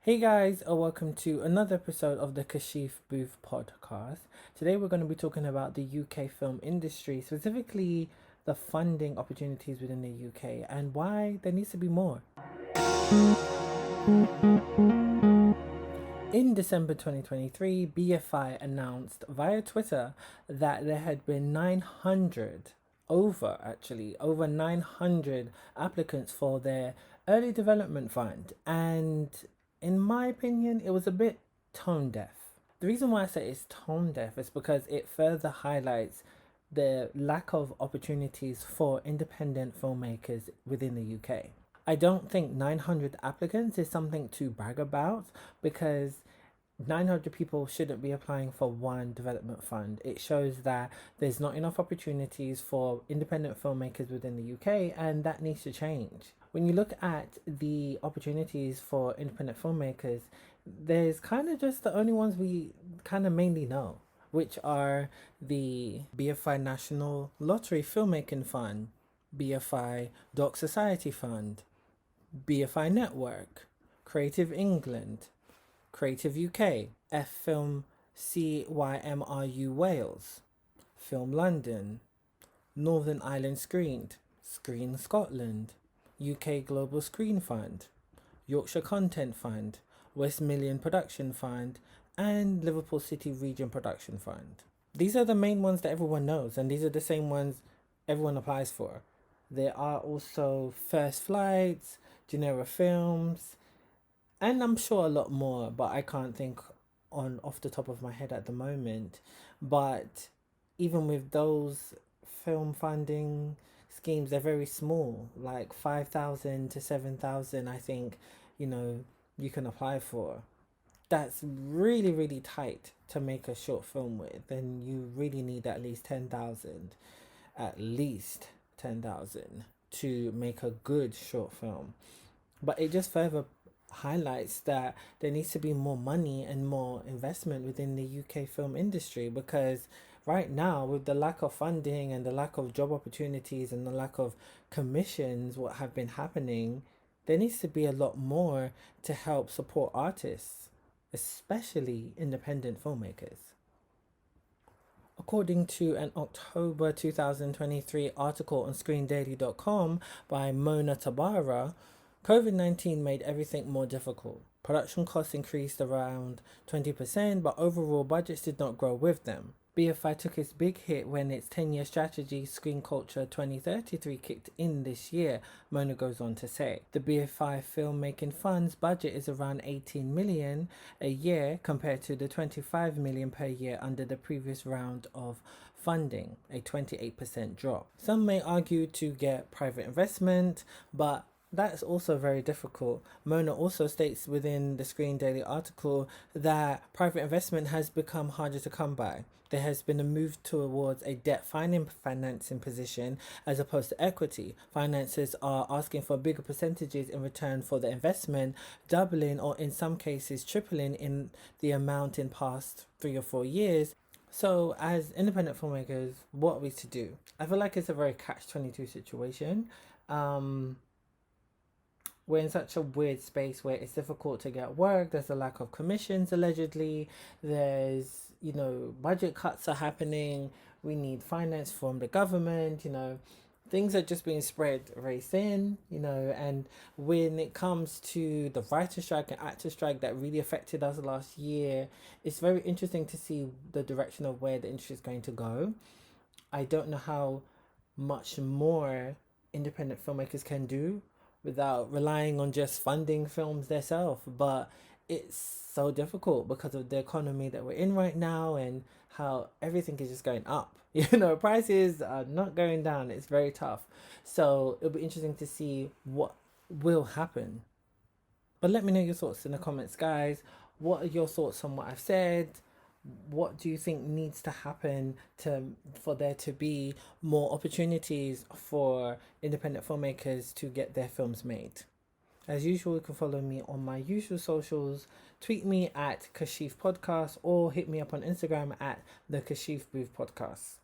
Hey guys, welcome to another episode of the Kashif Booth podcast. Today we're going to be talking about the UK film industry, specifically the funding opportunities within the UK and why there needs to be more. In December 2023, BFI announced via Twitter that there had been over 900 applicants for their early development fund. And in my opinion, it was a bit tone deaf. The reason why I say it's tone deaf is because it further highlights the lack of opportunities for independent filmmakers within the UK. I don't think 900 applicants is something to brag about because 900 people shouldn't be applying for one development fund. It shows that there's not enough opportunities for independent filmmakers within the UK, and that needs to change. When you look at the opportunities for independent filmmakers, there's kind of just the only ones we kind of mainly know, which are the BFI National Lottery Filmmaking Fund, BFI Doc Society Fund, BFI Network, Creative England, Creative UK, F Film CYMRU Wales, Film London, Northern Ireland Screened, Screen Scotland, UK Global Screen Fund, Yorkshire Content Fund, West Midlands Production Fund, and Liverpool City Region Production Fund. These are the main ones that everyone knows, and these are the same ones everyone applies for. There are also First Flights, Genera Films, and I'm sure a lot more, but I can't think on off the top of my head at the moment. But even with those film funding schemes, they're very small, like 5,000 to 7,000. I think you can apply for. That's really really tight to make a short film with. Then you really need at least 10,000 to make a good short film. But it just further highlights that there needs to be more money and more investment within the UK film industry, because right now, with the lack of funding and the lack of job opportunities and the lack of commissions what have been happening, there needs to be a lot more to help support artists, especially independent filmmakers. According to an October 2023 article on ScreenDaily.com by Mona Tabara, COVID-19 made everything more difficult. Production costs increased around 20%, but overall budgets did not grow with them. BFI took its big hit when its 10-year strategy Screen Culture 2033 kicked in this year, Mona goes on to say. The BFI Filmmaking Fund's budget is around 18 million a year compared to the 25 million per year under the previous round of funding, a 28% drop. Some may argue to get private investment, but that's also very difficult. Mona also states within the Screen Daily article that private investment has become harder to come by. There has been a move towards a debt financing position as opposed to equity. Financiers are asking for bigger percentages in return for the investment, doubling or in some cases tripling in the amount in past 3 or 4 years. So as independent filmmakers, what are we to do? I feel like it's a very catch-22 situation. We're in such a weird space where it's difficult to get work. There's a lack of commissions, allegedly. There's, budget cuts are happening. We need finance from the government, things are just being spread very thin, and when it comes to the writer strike and actor strike that really affected us last year, it's very interesting to see the direction of where the industry is going to go. I don't know how much more independent filmmakers can do without relying on just funding films themselves, but it's so difficult because of the economy that we're in right now and how everything is just going up. Prices are not going down. It's very tough. So it'll be interesting to see what will happen. But let me know your thoughts in the comments, guys. What are your thoughts on what I've said? What do you think needs to happen for there to be more opportunities for independent filmmakers to get their films made? As usual, you can follow me on my usual socials. Tweet me at Kashif Podcast or hit me up on Instagram at the Kashif Booth Podcast.